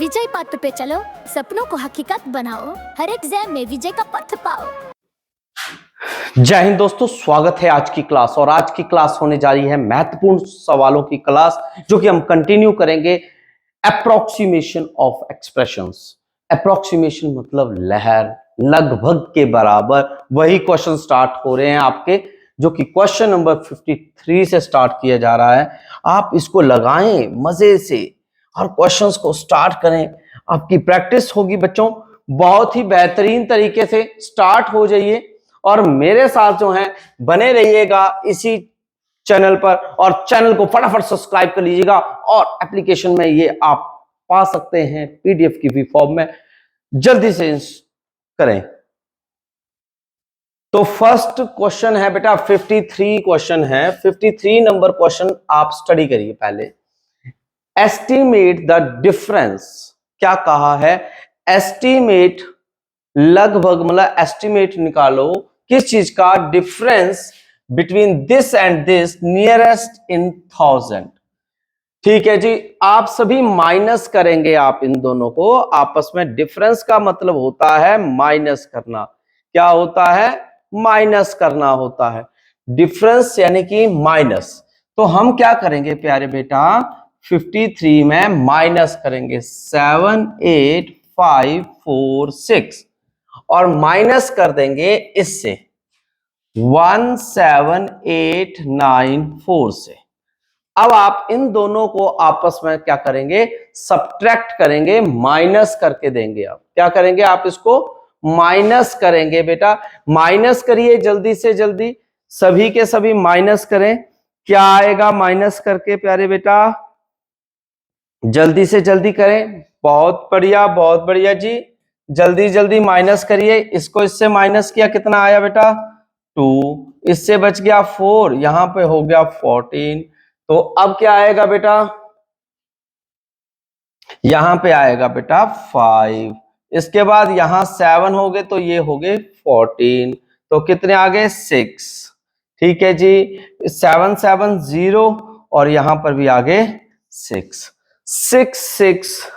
विजय पथ पे चलो, सपनों को हकीकत बनाओ, हर एग्जाम में विजय का पथ पाओ। जय हिंद दोस्तों, स्वागत है आज की क्लास। और आज की क्लास होने जा रही है महत्वपूर्ण सवालों की क्लास, जो कि हम कंटिन्यू करेंगे अप्रोक्सीमेशन ऑफ एक्सप्रेशंस। अप्रोक्सीमेशन मतलब लहर, लगभग के बराबर, वही क्वेश्चन स्टार्ट हो रहे हैं आपके, जो कि क्वेश्चन नंबर 53 से स्टार्ट किया जा रहा है। आप इसको लगाएं मजे से और क्वेश्चंस को स्टार्ट करें, आपकी प्रैक्टिस होगी बच्चों। बहुत ही बेहतरीन तरीके से स्टार्ट हो जाइए और मेरे साथ जो है बने रहिएगा इसी चैनल पर, और चैनल को फटाफट सब्सक्राइब कर लीजिएगा। और एप्लीकेशन में ये आप पा सकते हैं पीडीएफ की भी फॉर्म में, जल्दी से करें। तो फर्स्ट क्वेश्चन है बेटा 53 क्वेश्चन है। 53 नंबर क्वेश्चन आप स्टडी करिए पहले। एस्टिमेट द डिफरेंस, क्या कहा है? एस्टिमेट, लगभग मतलब एस्टिमेट निकालो किस चीज का? Difference between this and this nearest in 1000। ठीक है जी, आप सभी माइनस करेंगे, आप इन दोनों को आपस में। डिफरेंस का मतलब होता है माइनस करना। क्या होता है? माइनस करना होता है। डिफरेंस यानी कि माइनस। तो हम क्या करेंगे प्यारे बेटा? 53 में माइनस करेंगे 7 8 5 4 6 और माइनस कर देंगे इससे 1 7 8 9 4 से। अब आप इन दोनों को आपस में क्या करेंगे? सब्ट्रैक्ट करेंगे, माइनस करके देंगे। आप क्या करेंगे? आप इसको माइनस करेंगे बेटा। माइनस करिए जल्दी से जल्दी, सभी के सभी माइनस करें। क्या आएगा माइनस करके प्यारे बेटा? जल्दी से जल्दी करें। बहुत बढ़िया जी, जल्दी जल्दी माइनस करिए। इसको इससे माइनस किया, कितना आया बेटा? 2। इससे बच गया 4, यहां पे हो गया 14। तो अब क्या आएगा बेटा? यहां पे आएगा बेटा 5। इसके बाद यहां 7 हो गए, तो ये हो गए 14। तो कितने आ गए? 6। ठीक है जी, 7 7 0 और यहां पर भी आ गए 6 6 6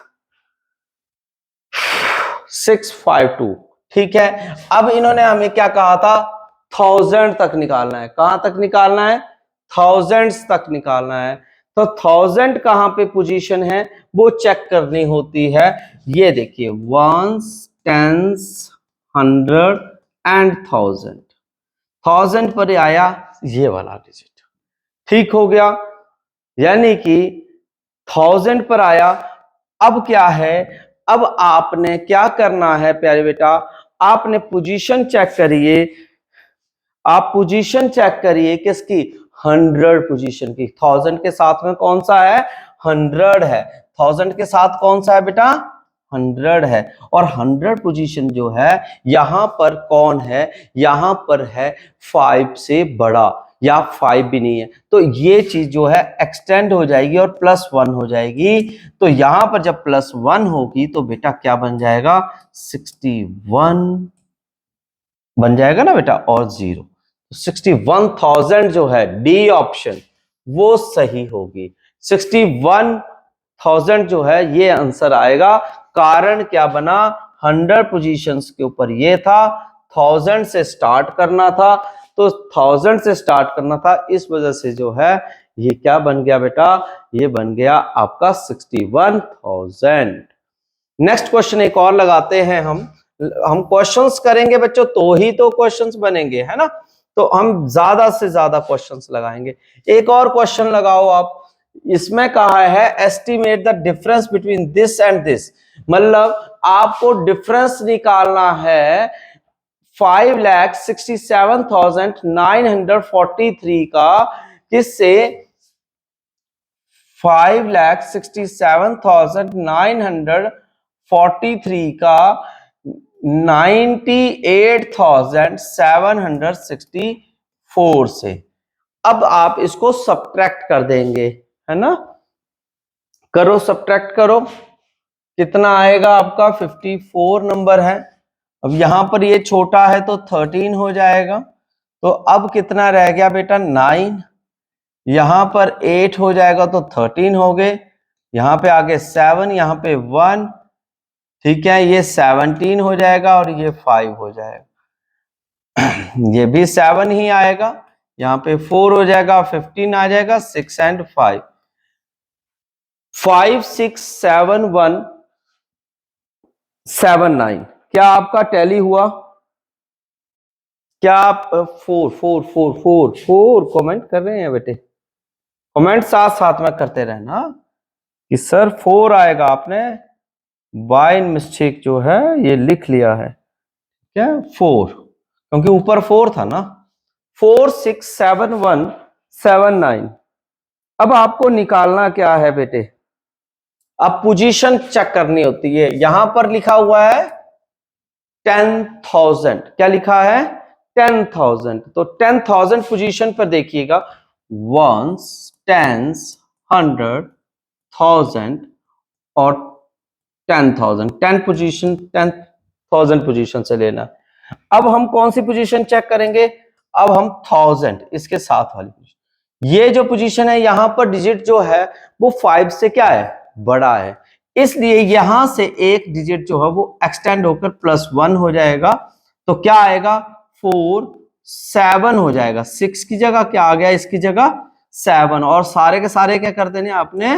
6 5 2। ठीक है, अब इन्होंने हमें क्या कहा था? 1000 तक निकालना है। कहां तक निकालना है? थाउजेंड्स तक निकालना है। तो 1000 कहां पे पोजीशन है वो चेक करनी होती है। ये देखिए, वंस, टेंस, 100 एंड 1000। 1000 पर आया ये वाला डिजिट, ठीक हो गया। यानी कि 1000 पर आया। अब क्या है? अब आपने क्या करना है प्यारे बेटा? आपने पोजीशन चेक करिए। आप पोजीशन चेक करिए किसकी? 100 पोजीशन की। 1000 के साथ में कौन सा है? 100 है। 1000 के साथ कौन सा है बेटा? 100 है। और 100 पोजीशन जो है यहां पर कौन है? यहां पर है 5 से बड़ा, या 5 भी नहीं है। तो ये चीज जो है एक्सटेंड हो जाएगी और +1 हो जाएगी। तो यहां पर जब +1 होगी तो बेटा क्या बन जाएगा? 61 बन जाएगा ना बेटा, और 0। 61,000 जो है डी ऑप्शन वो सही होगी। 61,000 जो है ये आंसर आएगा। कारण क्या बना? 100 पोजीशंस के ऊपर ये था, 1000 से स्टार्ट करना था, तो 1000 से स्टार्ट करना था, इस वजह से जो है ये क्या बन गया बेटा? ये बन गया आपका 61,000। नेक्स्ट क्वेश्चन एक और लगाते हैं। हम क्वेश्चंस करेंगे बच्चों तो ही तो क्वेश्चंस बनेंगे, है ना? तो हम ज्यादा से ज्यादा क्वेश्चंस लगाएंगे। एक और क्वेश्चन लगाओ आप। इसमें कहा है estimate the difference between this and this. मतलब आपको डिफरेंस निकालना है 5,67,943 का, किससे? 5,67,943 का 98,764 से। अब आप इसको सब्ट्रैक्ट कर देंगे, है ना? करो, सब्ट्रैक्ट करो। कितना आएगा आपका? 54 नंबर है। अब यहां पर ये छोटा है तो 13 हो जाएगा। तो अब कितना रह गया बेटा? 9। यहां पर 8 हो जाएगा तो 13 हो गए। यहाँ पे आगे 7, यहाँ पे 1, ठीक है, ये 17 हो जाएगा और ये 5 हो जाएगा। ये भी 7 ही आएगा, यहाँ पे 4 हो जाएगा, 15 आ जाएगा, 6 एंड 5, 5 6 7 1 7 9। क्या आपका टैली हुआ? क्या आप 4 4 4 4 4 कमेंट कर रहे हैं बेटे? कमेंट साथ साथ में करते रहना कि सर 4 आएगा। आपने बाय मिस्टेक जो है ये लिख लिया है, क्या 4, क्योंकि ऊपर 4 था ना। 4 6 7 1 7 9। अब आपको निकालना क्या है बेटे? अब पोजीशन चेक करनी होती है। यहां पर लिखा हुआ है 10,000, क्या लिखा है? 10,000। तो 10,000 पोजीशन पर देखिएगा, वंस, टेंस, 100, 1000 और 10,000। 10,000 पोजीशन से लेना। अब हम कौन सी पोजीशन चेक करेंगे? अब हम 1000 इसके साथ वाली पोजीशन, ये जो पोजीशन है यहां पर डिजिट जो है वो 5 से क्या है? बड़ा है, इसलिए यहां से एक डिजिट जो है वो एक्सटेंड होकर +1 हो जाएगा। तो क्या आएगा? 4 7 हो जाएगा। 6 की जगह क्या आ गया? इसकी जगह 7, और सारे के सारे क्या कर देने आपने?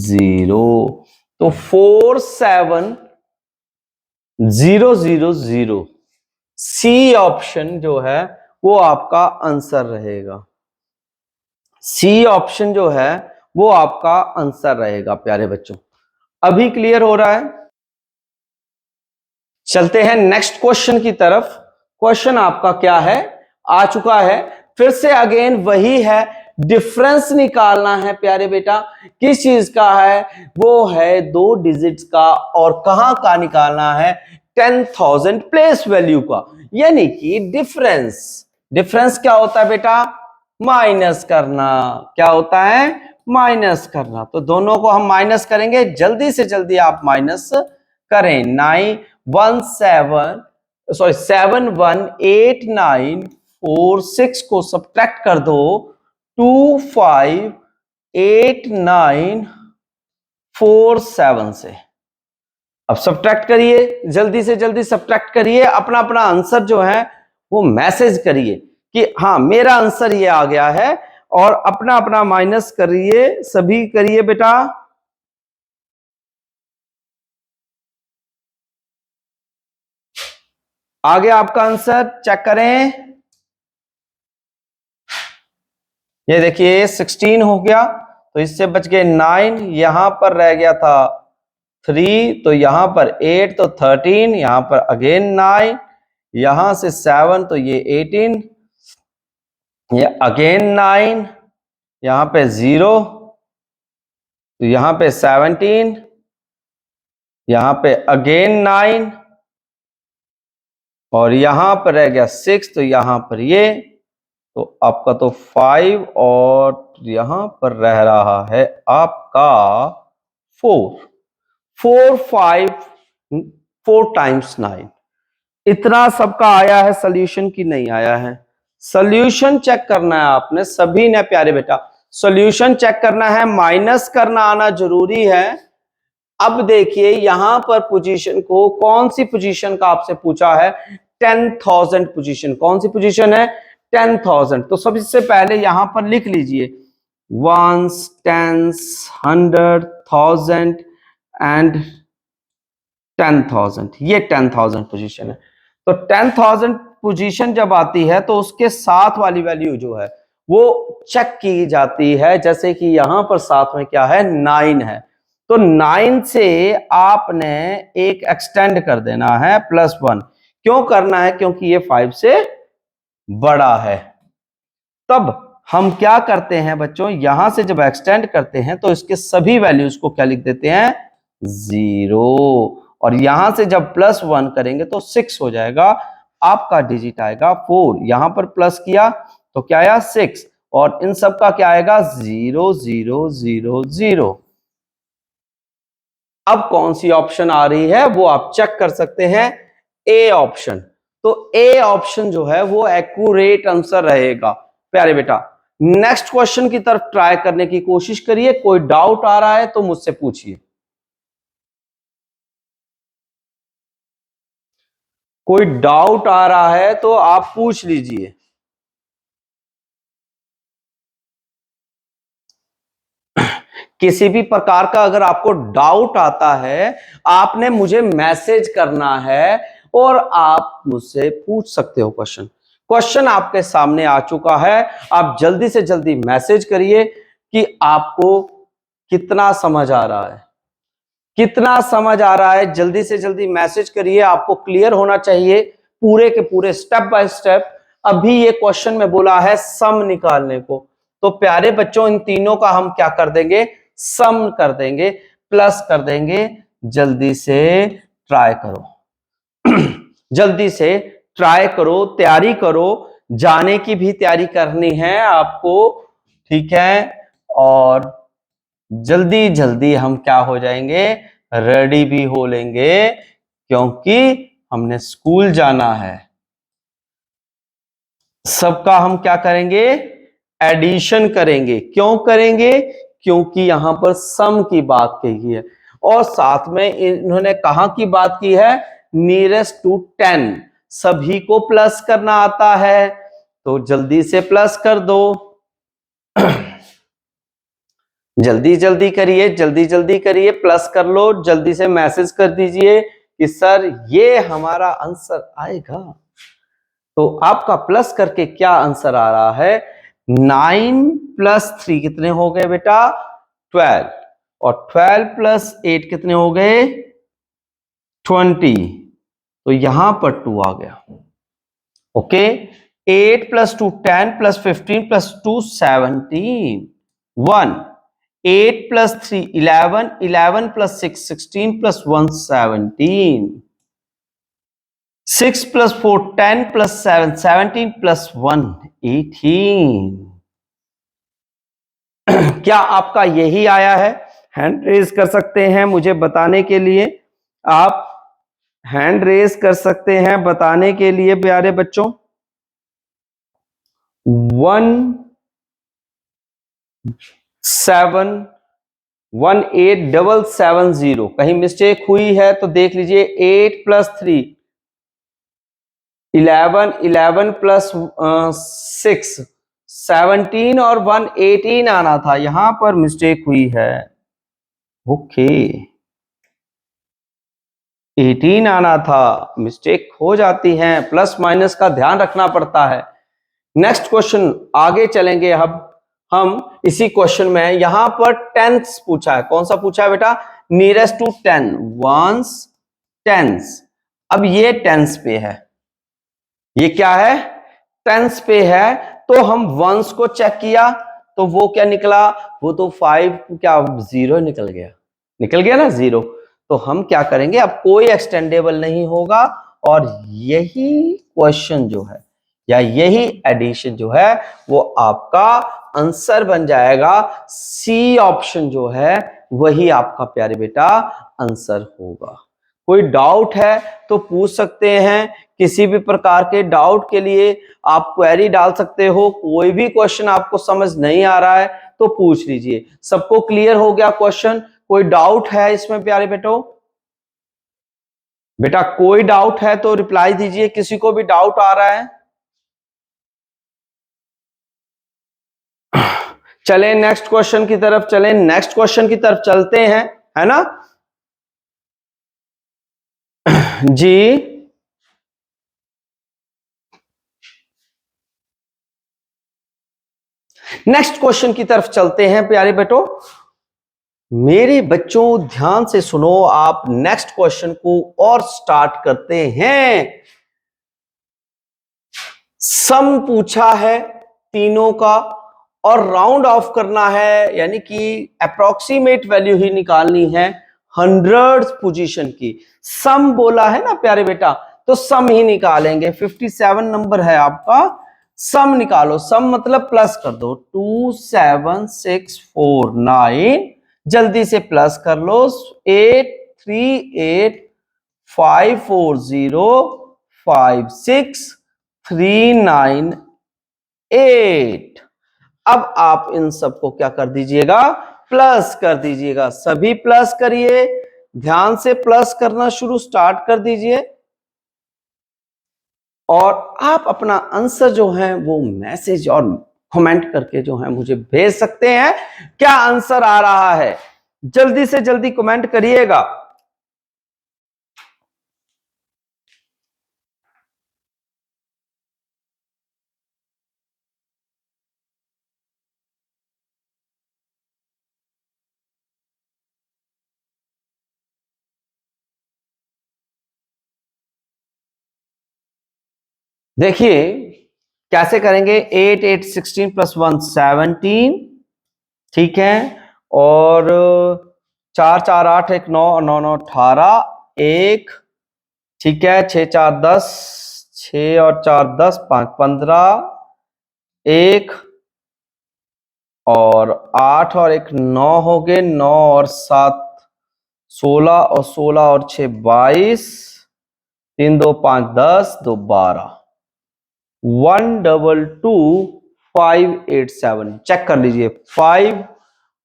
0। तो 4 7 0 0 0, सी ऑप्शन जो है वो आपका आंसर रहेगा। सी ऑप्शन जो है वो आपका आंसर रहेगा प्यारे बच्चों। अभी क्लियर हो रहा है? चलते हैं नेक्स्ट क्वेश्चन की तरफ। क्वेश्चन आपका क्या है? आ चुका है, फिर से अगेन वही है, डिफरेंस निकालना है प्यारे बेटा। किस चीज का है? वो है 2 डिजिट्स का, और कहां का निकालना है? 10,000 प्लेस वैल्यू का, यानी कि डिफरेंस। डिफरेंस क्या होता है बेटा? माइनस करना। क्या होता है? माइनस करना। तो दोनों को हम माइनस करेंगे, जल्दी से जल्दी आप माइनस करें। 7 1 8 9 4 6 को सब्ट्रैक्ट कर दो 2 5 8 9 4 7 से। अब सब्ट्रैक्ट करिए, जल्दी से जल्दी सब्ट्रैक्ट करिए, अपना अपना आंसर जो है वो मैसेज करिए कि हाँ मेरा आंसर ये आ गया है, और अपना अपना माइनस करिए, सभी करिए बेटा। आगे आपका आंसर चेक करें। ये देखिए 16 हो गया, तो इससे बच गए 9, यहां पर रह गया था 3, तो यहां पर 8, तो 13, यहां पर अगेन 9, यहां से 7, तो ये 18, ये अगेन 9, यहां पे 0, तो यहां पे 17, यहां पे अगेन 9, और यहां पर रह गया 6, तो यहां पर ये, तो आपका तो 5, और यहां पर रह रहा है आपका 4। 4 5 4 टाइम्स 9। इतना सबका आया है सॉल्यूशन की नहीं आया है? सॉल्यूशन चेक करना है आपने सभी ने प्यारे बेटा, सॉल्यूशन चेक करना है, माइनस करना आना जरूरी है। अब देखिए यहां पर पोजीशन को, कौन सी पोजीशन का आपसे पूछा है? 10,000 पोजीशन। कौन सी पोजीशन है? 10,000। तो सबसे पहले यहां पर लिख लीजिए वंस, टेंस, 100, 1000 एंड 10,000। ये 10,000 पोजीशन है। तो 10,000 पोजीशन जब आती है तो उसके साथ वाली वैल्यू जो है वो चेक की जाती है। जैसे कि यहां पर साथ में क्या है? 9 है, तो 9 से आपने एक एक्सटेंड कर देना है +1। क्यों करना है? क्योंकि ये 5 से बड़ा है। तब हम क्या करते हैं बच्चों? यहां से जब एक्सटेंड करते हैं तो इसके सभी वैल्यूज को क्या लिख देते हैं? 0। और यहां से जब +1 करेंगे तो 6 हो जाएगा, आपका डिजिट आएगा 4। यहां पर प्लस किया तो क्या आया? 6, और इन सब का क्या आएगा? 0 0 0 0। अब कौन सी ऑप्शन आ रही है वो आप चेक कर सकते हैं, ए ऑप्शन। तो ए ऑप्शन जो है वो एक्यूरेट आंसर रहेगा प्यारे बेटा। नेक्स्ट क्वेश्चन की तरफ ट्राई करने की कोशिश करिए। कोई डाउट आ रहा है तो मुझसे पूछिए। कोई डाउट आ रहा है तो आप पूछ लीजिए। किसी भी प्रकार का अगर आपको डाउट आता है, आपने मुझे मैसेज करना है और आप मुझसे पूछ सकते हो क्वेश्चन। क्वेश्चन आपके सामने आ चुका है, आप जल्दी से जल्दी मैसेज करिए कि आपको कितना समझ आ रहा है, कितना समझ आ रहा है। जल्दी से जल्दी मैसेज करिए, आपको क्लियर होना चाहिए पूरे के पूरे स्टेप बाय स्टेप। अभी ये क्वेश्चन में बोला है सम निकालने को, तो प्यारे बच्चों इन तीनों का हम क्या कर देंगे, सम कर देंगे, प्लस कर देंगे। जल्दी से ट्राई करो, जल्दी से ट्राई करो, तैयारी करो, जाने की भी तैयारी करनी है आपको, ठीक है। और जल्दी जल्दी हम क्या हो जाएंगे, रेडी भी हो लेंगे, क्योंकि हमने स्कूल जाना है। सबका हम क्या करेंगे, एडिशन करेंगे। क्यों करेंगे, क्योंकि यहां पर सम की बात कही है और साथ में इन्होंने कहां की बात की है, नियरेस्ट टू 10। सभी को प्लस करना आता है तो जल्दी से प्लस कर दो। जल्दी जल्दी करिए, जल्दी जल्दी करिए, प्लस कर लो। जल्दी से मैसेज कर दीजिए कि सर ये हमारा आंसर आएगा। तो आपका प्लस करके क्या आंसर आ रहा है, 9 प्लस 3 कितने हो गए बेटा, 12। और 12 प्लस 8 कितने हो गए, 20। तो यहां पर 2 आ गया। Okay, 8 plus 2 10 plus 15 plus 2 17 1। 8 plus 3 11 11 plus 6 16 plus 1 17। 6 plus 4 10 plus 7 17 plus 1 18। क्या आपका यही आया है, हैंड रेज कर सकते हैं मुझे बताने के लिए। आप हैंड रेज कर सकते हैं बताने के लिए प्यारे बच्चों। 1 7 1 8 7 7 0, कहीं मिस्टेक हुई है तो देख लीजिए। 8 प्लस 3 11 11 प्लस 6 17 और 1 18 आना था, यहां पर मिस्टेक हुई है। ओके, 18 आना था, मिस्टेक हो जाती है, प्लस माइनस का ध्यान रखना पड़ता है। नेक्स्ट क्वेश्चन आगे चलेंगे। अब हम इसी क्वेश्चन में यहां पर टेंस पूछा है। कौन सा पूछा है बेटा, नियरेस्ट टू 10, वंस टेंस। अब ये टेंस पे है, ये क्या है, टेंस पे है। तो हम वंस को चेक किया तो वो क्या निकला, वो तो 5 क्या 0 निकल गया ना 0। तो हम क्या करेंगे, अब कोई एक्सटेंडेबल नहीं होगा और यही क्वेश्चन जो है या यही एडिशन जो है वो आपका आंसर बन जाएगा। सी ऑप्शन जो है वही आपका प्यारे बेटा आंसर होगा। कोई डाउट है तो पूछ सकते हैं। किसी भी प्रकार के डाउट के लिए आप क्वेरी डाल सकते हो। कोई भी क्वेश्चन आपको समझ नहीं आ रहा है तो पूछ लीजिए। सबको क्लियर हो गया क्वेश्चन, कोई डाउट है इसमें प्यारे बेटो, बेटा कोई डाउट है तो रिप्लाई दीजिए। किसी को भी डाउट आ रहा है, चलें नेक्स्ट क्वेश्चन की तरफ, चलें नेक्स्ट क्वेश्चन की तरफ चलते हैं, है ना जी। नेक्स्ट क्वेश्चन की तरफ चलते हैं प्यारे बेटो। मेरे बच्चों ध्यान से सुनो, आप नेक्स्ट क्वेश्चन को और स्टार्ट करते हैं। सम पूछा है तीनों का और राउंड ऑफ करना है, यानी कि अप्रोक्सीमेट वैल्यू ही निकालनी है हंड्रेड्स पोजीशन की। सम बोला है ना प्यारे बेटा, तो सम ही निकालेंगे। 57 नंबर है आपका, सम निकालो। सम मतलब प्लस कर दो, 2 7 6 4 9, जल्दी से प्लस कर लो। 8 3 8 5 4 0 5 6 3 9 8। अब आप इन सबको क्या कर दीजिएगा, प्लस कर दीजिएगा। सभी प्लस करिए, ध्यान से प्लस करना शुरू स्टार्ट कर दीजिए और आप अपना आंसर जो है वो मैसेज और कमेंट करके जो है मुझे भेज सकते हैं। क्या आंसर आ रहा है, जल्दी से जल्दी कमेंट करिएगा। देखिए कैसे करेंगे, 8 8 16 प्लस 1 17, ठीक है। और 4 4 8 1 9 और 9 9 18 1, ठीक है। 6 4 10, 6 और 4 10, 5 15 1, और 8 और 1 9 हो गए, 9 और 7 16, और 16 और 6 22, 3 2 5 10, 2 12, 1 2 2 5 8 7। चेक कर लीजिए, 5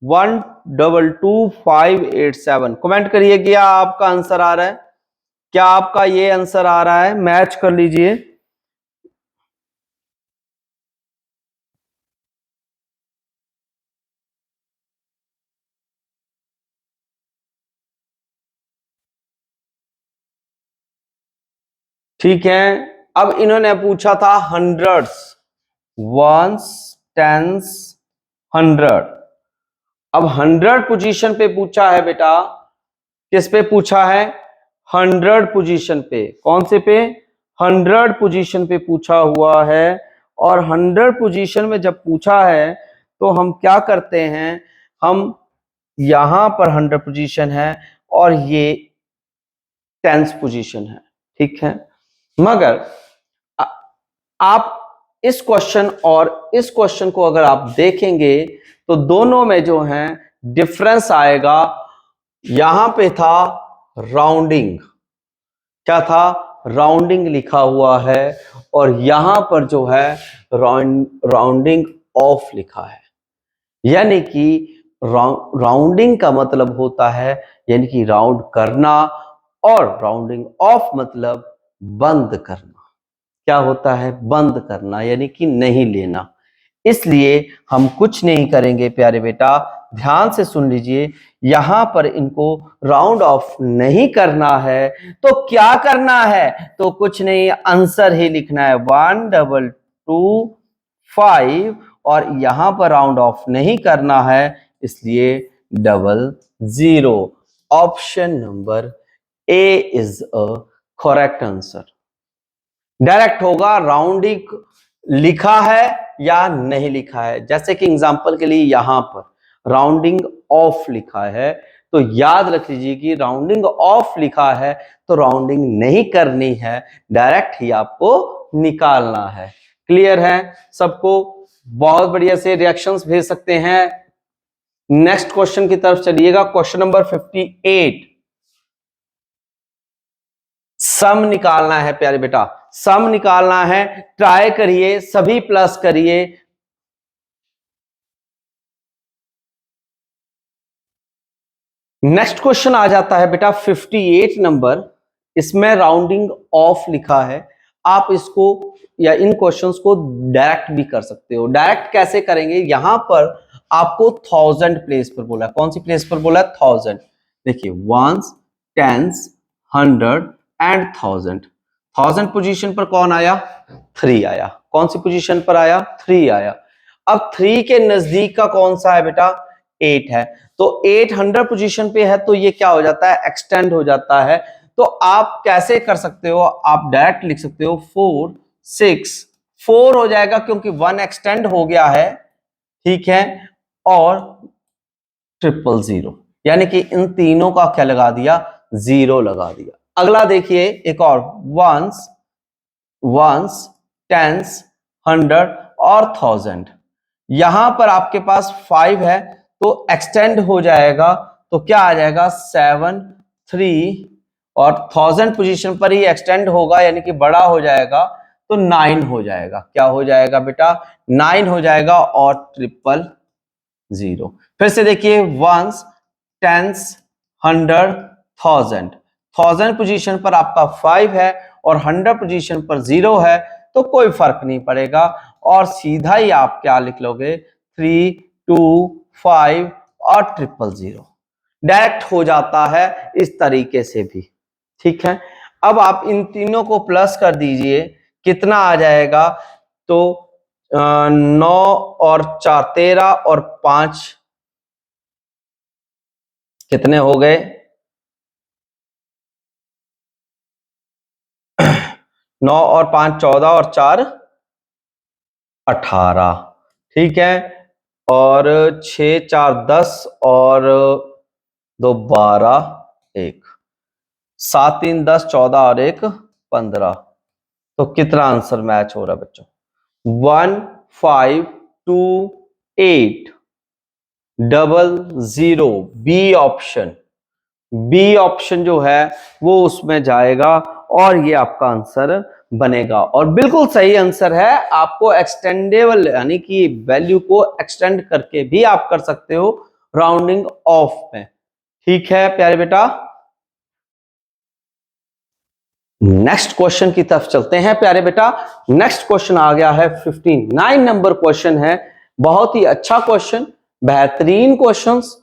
1 2 2 5 8 7। कमेंट करिए क्या आपका आंसर आ रहा है, क्या आपका ये आंसर आ रहा है, मैच कर लीजिए। ठीक है, अब इन्होंने पूछा था हंड्रेड्स, वंस, टेंस, 100। अब 100 पोजीशन पे पूछा है बेटा, किस पे पूछा है, 100 पोजीशन पे। कौन से पे, 100 पोजीशन पे पूछा हुआ है। और 100 पोजीशन में जब पूछा है तो हम क्या करते हैं, हम यहां पर 100 पोजीशन है और ये 10th पोजीशन है, ठीक है। मगर आप इस क्वेश्चन और इस क्वेश्चन को अगर आप देखेंगे तो दोनों में जो है डिफरेंस आएगा। यहां पे था राउंडिंग, क्या था, राउंडिंग लिखा हुआ है, और यहां पर जो है राउंडिंग ऑफ लिखा है। यानी कि राउंडिंग का मतलब होता है यानी कि राउंड करना, और राउंडिंग ऑफ मतलब बंद करना। क्या होता है, बंद करना, यानी कि नहीं लेना। इसलिए हम कुछ नहीं करेंगे प्यारे बेटा, ध्यान से सुन लीजिए। यहां पर इनको राउंड ऑफ नहीं करना है तो क्या करना है, तो कुछ नहीं, आंसर ही लिखना है 1 2 2 5, और यहां पर राउंड ऑफ नहीं करना है, इसलिए 00। Option number A is a correct answer. Direct होगा, राउंडिंग लिखा है या नहीं लिखा है। जैसे कि एग्जांपल के लिए यहां पर राउंडिंग ऑफ लिखा है, तो याद रख लीजिए कि राउंडिंग ऑफ लिखा है तो राउंडिंग नहीं करनी है, डायरेक्ट ही आपको निकालना है। क्लियर है सबको, बहुत बढ़िया से रिएक्शंस भेज सकते हैं। नेक्स्ट क्वेश्चन की तरफ चलिएगा, क्वेश्चन नंबर 58। सम निकालना है प्यारे बेटा, सम निकालना है, ट्राई करिए, सभी प्लस करिए। नेक्स्ट क्वेश्चन आ जाता है बेटा 58 नंबर, इसमें राउंडिंग ऑफ लिखा है। आप इसको या इन क्वेश्चंस को डायरेक्ट भी कर सकते हो। डायरेक्ट कैसे करेंगे, यहां पर आपको 1000 प्लेस पर बोला है। कौन सी प्लेस पर बोला है, 1000। देखिए वंस, टेंस, 100 एंड 1000। 1000 पोजीशन पर कौन आया, 3 आया। कौन सी पोजीशन पर आया, 3 आया। अब 3 के नजदीक का कौन सा है बेटा, 8 है। तो 800 पोजीशन पे है तो ये क्या हो जाता है, एक्सटेंड हो जाता है। तो आप कैसे कर सकते हो, आप डायरेक्ट लिख सकते हो 4 6 4 हो जाएगा क्योंकि 1 एक्सटेंड हो गया है, ठीक है। और 000, यानी कि इन तीनों का क्या लगा दिया, 0 लगा दिया। अगला देखिए एक और, वंस, वंस, टेंस, 100 और 1000। यहां पर आपके पास 5 है तो एक्सटेंड हो जाएगा, तो क्या आ जाएगा 7 3, और 1000 पोजीशन पर ही एक्सटेंड होगा यानी कि बड़ा हो जाएगा, तो 9 हो जाएगा। क्या हो जाएगा बेटा? 9 हो जाएगा और 000। फिर से देखिए, वंस, टेंस, 100, 1000 पोजीशन पर आपका 5 है और 100 पोजीशन पर 0 है, तो कोई फर्क नहीं पड़ेगा और सीधा ही आप क्या लिख लोगे? 3, 2, 5 और 000। डायरेक्ट हो जाता है इस तरीके से भी। ठीक है, अब आप इन तीनों को प्लस कर दीजिए, कितना आ जाएगा? तो 9 और 4 13 और 5 कितने हो गए? 9 और 5 14 और 4 18। ठीक है, और 6 4 10 और 2 12, 1 7 3 10 14 और 1 15। तो कितना आंसर मैच हो रहा है बच्चों? 1 5 2 8 00। बी ऑप्शन, बी ऑप्शन जो है वो उसमें जाएगा और ये आपका आंसर बनेगा और बिल्कुल सही आंसर है। आपको एक्सटेंडेबल यानी कि वैल्यू को एक्सटेंड करके भी आप कर सकते हो राउंडिंग ऑफ में। ठीक है प्यारे बेटा, नेक्स्ट क्वेश्चन की तरफ चलते हैं प्यारे बेटा। नेक्स्ट क्वेश्चन आ गया है 59 नंबर क्वेश्चन है। बहुत ही अच्छा क्वेश्चन, बेहतरीन क्वेश्चंस।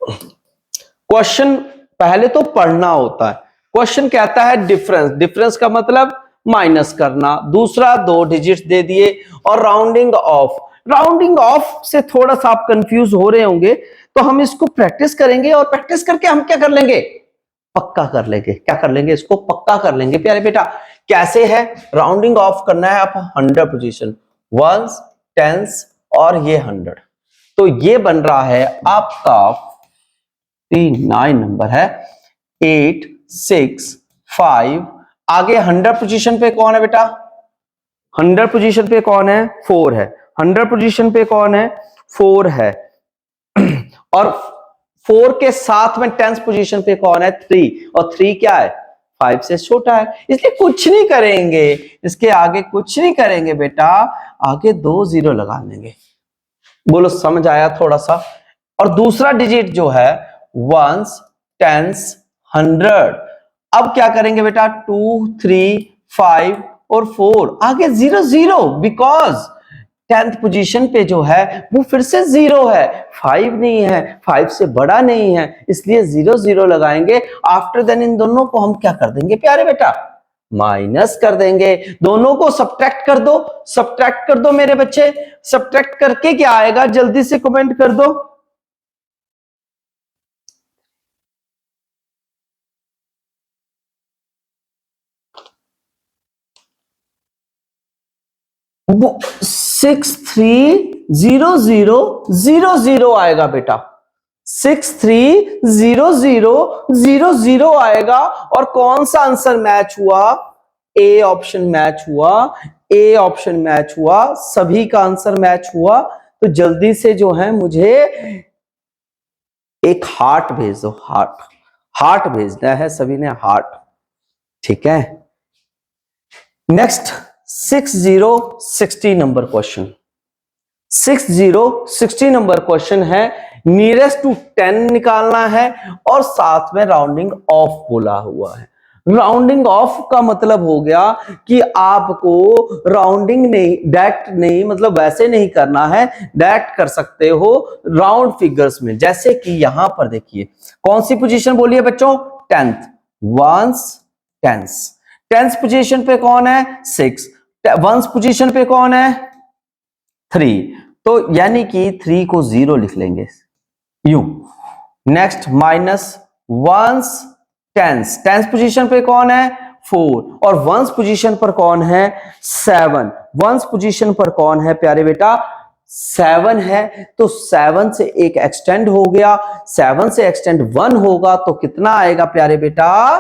क्वेश्चन पहले तो पढ़ना होता है। क्वेश्चन कहता है डिफरेंस, डिफरेंस का मतलब माइनस करना। दूसरा 2 डिजिट्स दे दिए और राउंडिंग ऑफ। राउंडिंग ऑफ से थोड़ा सा आप कंफ्यूज हो रहे होंगे, तो हम इसको प्रैक्टिस करेंगे और प्रैक्टिस करके हम क्या कर लेंगे? पक्का कर लेंगे। क्या कर लेंगे? इसको पक्का कर लेंगे प्यारे बेटा। कैसे है? राउंडिंग ऑफ करना है आप 100 पोजीशन, वंस, टेंस और ये 100। तो ये बन रहा है आपका 9 नंबर है 8 6 5। आगे 100 पोजीशन पे कौन है बेटा? 100 पोजीशन पे कौन है? 4 है। 100 पोजीशन पे कौन है? 4 है। और 4 के साथ में 10th पोजीशन पे कौन है? 3। और 3 क्या है? 5 से छोटा है, इसलिए कुछ नहीं करेंगे, इसके आगे कुछ नहीं करेंगे बेटा, आगे 2 0 लगा देंगे। बोलो समझ आया थोड़ा सा? और दूसरा डिजिट जो है वंस, टेंस, 100। अब क्या करेंगे बेटा? 2 3 5 और 4, आगे 0 0, बिकॉज 10th पोजीशन पे जो है वो फिर से 0 है, 5 नहीं है, 5 से बड़ा नहीं है, इसलिए 0 0 लगाएंगे। आफ्टर देन इन दोनों को हम क्या कर देंगे प्यारे बेटा? माइनस कर देंगे। दोनों को सब्ट्रैक्ट कर दो, सब्ट्रैक्ट कर दो मेरे बच्चे। सब्ट्रैक्ट करके क्या आएगा? जल्दी से कमेंट कर दो। 630000 आएगा बेटा। 630000 आएगा। और कौन सा आंसर मैच हुआ? ए ऑप्शन मैच हुआ, ए ऑप्शन मैच हुआ, सभी का आंसर मैच हुआ। तो जल्दी से जो है मुझे एक हार्ट भेज दो, हार्ट, हार्ट भेजना है सभी ने, हार्ट। ठीक है, next 6060 number question. 6060 number question है, नियरेस्ट टू 10 निकालना है और साथ में राउंडिंग ऑफ बोला हुआ है। राउंडिंग ऑफ का मतलब हो गया कि आपको राउंडिंग नहीं, डायरेक्ट नहीं, मतलब वैसे नहीं करना है, डायरेक्ट कर सकते हो राउंड फिगर्स में। जैसे कि यहां पर देखिए कौन सी पोजीशन बोली है बच्चों? 10th, once, tens. 10th पोजीशन पे कौन है? 6। वंस पोजीशन पे कौन है? 3। तो यानी कि 3 को 0 लिख लेंगे यू। Next minus ones, tens. 10th पोजीशन पे कौन है? 4। और वंस पोजीशन पर कौन है? 7। वंस पोजीशन पर कौन है प्यारे बेटा? 7 है। तो 7 से एक एक्सटेंड हो गया, 7 से एक्सटेंड 1 होगा, तो कितना आएगा प्यारे बेटा?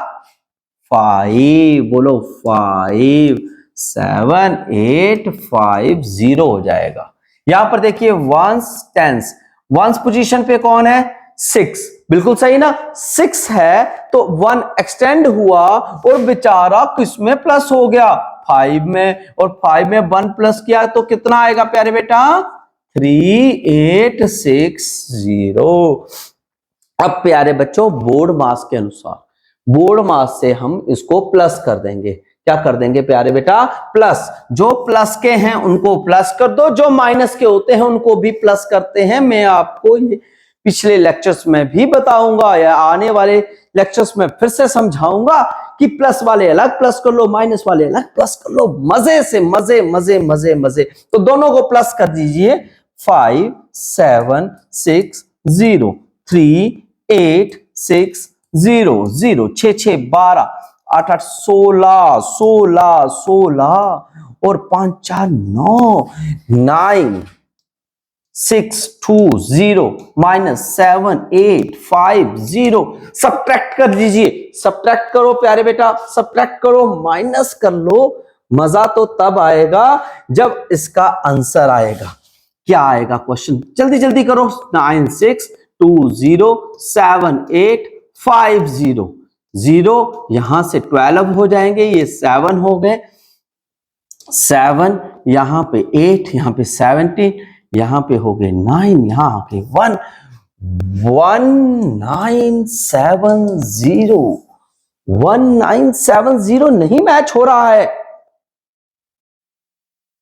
5। बोलो 5। 7 8 5 0 हो जाएगा। यहां पर देखिए वंस, टेंस। वंस पोजीशन पे कौन है? 6, बिल्कुल सही ना, 6 है तो 1 एक्सटेंड हुआ और बेचारा किसमें प्लस हो गया, 5 में, और 5 में 1 प्लस किया तो कितना आएगा प्यारे बेटा, 3860। अब प्यारे बच्चों बोर्ड मास के अनुसार, बोर्ड मास से हम इसको प्लस कर देंगे, क्या कर देंगे प्यारे बेटा, प्लस, जो प्लस के हैं उनको प्लस कर दो, जो माइनस के होते हैं उनको भी प्लस करते हैं। मैं आपको ये पिछले लेक्चर्स में भी बताऊंगा या आने वाले लेक्चर्स में फिर से समझाऊंगा कि प्लस वाले अलग प्लस कर लो, माइनस वाले अलग प्लस कर लो, मजे से, मजे मजे मजे मजे। तो दोनों को प्लस कर दीजिए, 5 7 6 0 3 8 6 0 0 6 6 12 8 8 16 16 16 और 5 4 9 9 6 2 0 -7 8 5 0। सब्ट्रैक्ट कर दीजिए, सब्ट्रैक्ट करो प्यारे बेटा, सब्ट्रैक्ट करो, माइनस कर लो। मजा तो तब आएगा जब इसका आंसर आएगा। क्या आएगा क्वेश्चन, जल्दी जल्दी करो। 9 6 2 0 7 8 5 0 0, यहां से 12 हो जाएंगे, ये 7 हो गए, 7 यहां पे 8, यहां पे 17, यहां पे हो गए 9, यहां पे 1 1970 1970 नहीं मैच हो रहा है,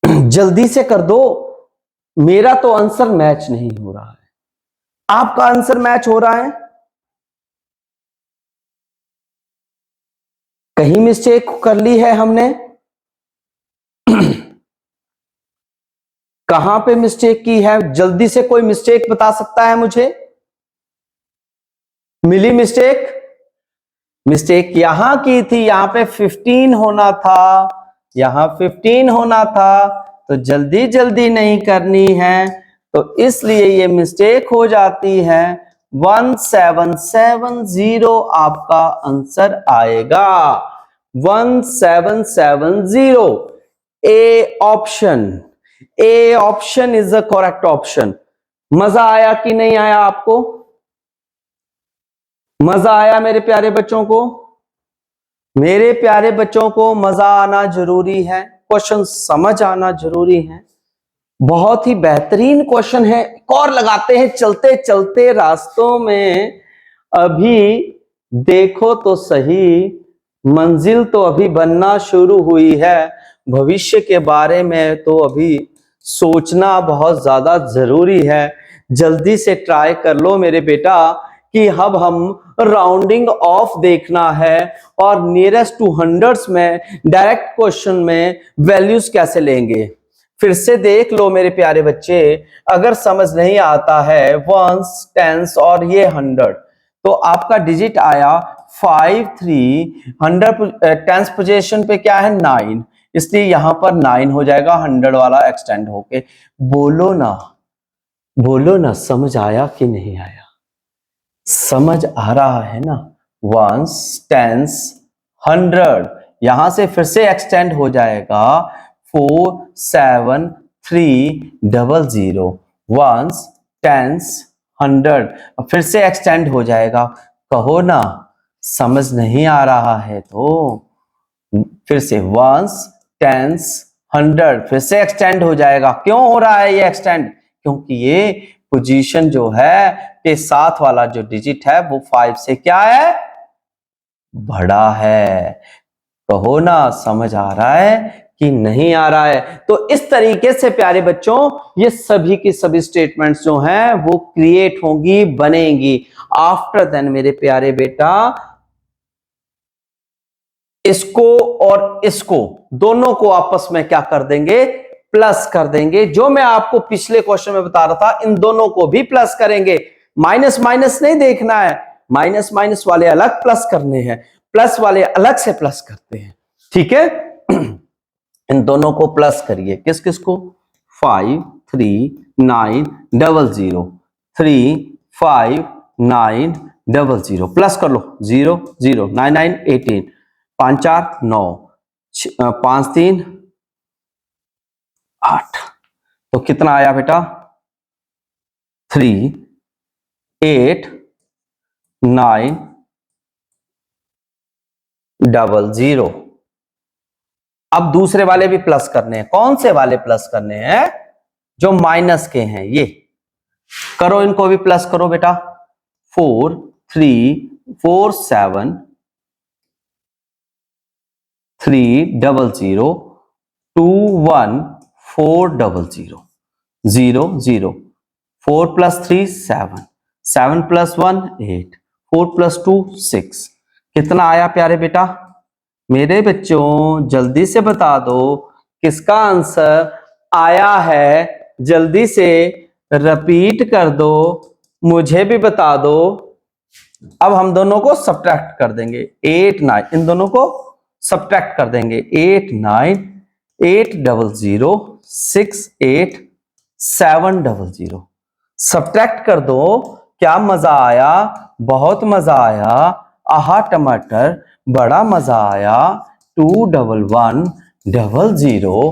जल्दी से कर दो। मेरा तो आंसर मैच नहीं हो रहा है, आपका आंसर मैच हो रहा है, कहीं मिस्टेक कर ली है हमने, कहां पे मिस्टेक की है, जल्दी से कोई मिस्टेक बता सकता है मुझे, मिली मिस्टेक, मिस्टेक यहां की थी, यहां पे 15 होना था, यहां 15 होना था, तो जल्दी जल्दी नहीं करनी है, तो इसलिए ये मिस्टेक हो जाती है। 1770 आपका आंसर आएगा, 1770। A option, A option is the correct option. मजा आया कि नहीं आया आपको, मजा आया मेरे प्यारे बच्चों को, मेरे प्यारे बच्चों को मजा आना जरूरी है, क्वेश्चन समझ आना जरूरी है। बहुत ही बेहतरीन क्वेश्चन है, और लगाते हैं चलते चलते रास्तों में। अभी देखो तो सही, मंजिल तो अभी बनना शुरू हुई है, भविष्य के बारे में तो अभी सोचना बहुत ज्यादा जरूरी है। जल्दी से ट्राई कर लो मेरे बेटा कि अब हम राउंडिंग ऑफ देखना है और नियरेस्ट टू हंड्रेड्स में डायरेक्ट क्वेश्चन में वैल्यूज कैसे लेंगे। फिर से देख लो मेरे प्यारे बच्चे, अगर समझ नहीं आता है वंस, टेंस और ये 100, तो आपका डिजिट आया 5 3, 100 टेंस पोजीशन पे क्या है 9, इसलिए यहां पर 9 हो जाएगा 100 वाला एक्सटेंड होके। बोलो ना, बोलो ना, समझ आया कि नहीं आया, समझ आ रहा है ना। वंस, टेंस, 100, यहां से फिर से एक्सटेंड हो जाएगा 4 7 3 0 0, वंस, टेंस, 100, फिर से एक्सटेंड हो जाएगा। कहो ना, समझ नहीं आ रहा है तो फिर से वंस, टेंस, 100, फिर से एक्सटेंड हो जाएगा। क्यों हो रहा है ये एक्सटेंड, क्योंकि ये पोजीशन जो है के साथ वाला जो डिजिट है वो 5 से क्या है, बड़ा है। कहो ना, समझ आ रहा है कि नहीं आ रहा है। तो इस तरीके से प्यारे बच्चों ये सभी की सभी स्टेटमेंट्स जो हैं वो क्रिएट होंगी, बनेंगी। आफ्टर देन मेरे प्यारे बेटा इसको और इसको दोनों को आपस में क्या कर देंगे, प्लस कर देंगे। जो मैं आपको पिछले क्वेश्चन में बता रहा था, इन दोनों को भी प्लस करेंगे। माइनस माइनस नहीं देखना है, माइनस माइनस वाले अलग प्लस करने हैं, प्लस वाले अलग से प्लस करते हैं, ठीक है। इन दोनों को प्लस करिए, किस किस को, 5 3 9 0 0, 3 5 9 0 0, प्लस कर लो, 0 0 9 9 18, 5 4 9, 5 3 8, तो कितना आया बेटा 3 8 900। अब दूसरे वाले भी प्लस करने हैं। कौन से वाले प्लस करने हैं? जो माइनस के हैं ये। करो, इनको भी प्लस करो बेटा। 4347 300 21400 0 0 4 + 3 7 7 + 1 8 4 + 2 6। कितना आया प्यारे बेटा? मेरे बच्चों जल्दी से बता दो किसका आंसर आया है। जल्दी से रिपीट कर दो, मुझे भी बता दो। अब हम दोनों को सब्ट्रैक्ट कर देंगे। 8 9, इन दोनों को सब्ट्रैक्ट कर देंगे। 8 9 800 6 8 700। सब्ट्रैक्ट कर दो। क्या मजा आया? बहुत मजा आया। आहा टमाटर, बड़ा मजा आया। 21100।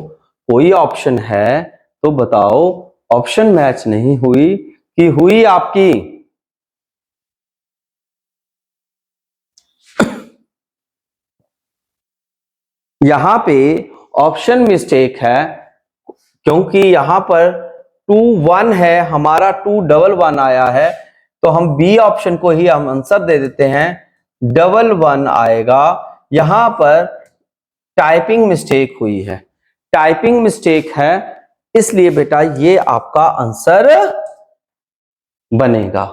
कोई ऑप्शन है तो बताओ। ऑप्शन मैच नहीं हुई कि हुई आपकी? यहां पे ऑप्शन मिस्टेक है, क्योंकि यहां पर 21 है, हमारा 211 आया है, तो हम बी ऑप्शन को ही हम आंसर दे देते हैं। 11 आएगा। यहां पर टाइपिंग मिस्टेक हुई है। टाइपिंग मिस्टेक है, इसलिए बेटा ये आपका आंसर बनेगा।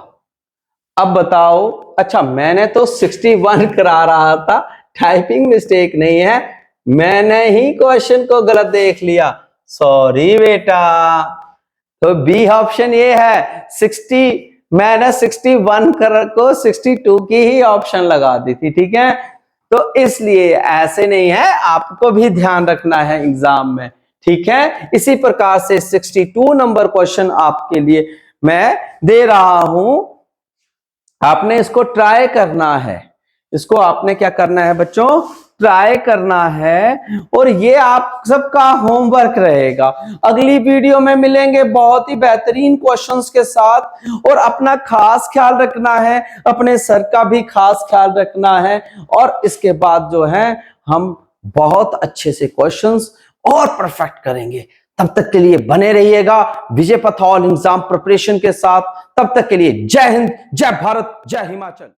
अब बताओ। अच्छा, मैंने तो 61 करा रहा था, टाइपिंग मिस्टेक नहीं है, मैंने ही क्वेश्चन को गलत देख लिया। सॉरी बेटा। तो बी ऑप्शन ये है। 60, मैंने 61 को 62 की ही ऑप्शन लगा दी थी। ठीक है, तो इसलिए ऐसे नहीं है, आपको भी ध्यान रखना है एग्जाम में। ठीक है, इसी प्रकार से 62 नंबर क्वेश्चन आपके लिए मैं दे रहा हूं। आपने इसको ट्राई करना है। इसको आपने क्या करना है बच्चों? ट्राई करना है, और ये आप सबका होमवर्क रहेगा। अगली वीडियो में मिलेंगे बहुत ही बेहतरीन क्वेश्चंस के साथ। और अपना खास ख्याल रखना है, अपने सर का भी खास ख्याल रखना है। और इसके बाद जो है हम बहुत अच्छे से क्वेश्चंस और परफेक्ट करेंगे। तब तक के लिए बने रहिएगा विजय पथ ऑल एग्जाम प्रिपरेशन के साथ। तब तक के लिए जय हिंद, जय भारत, जय हिमाचल।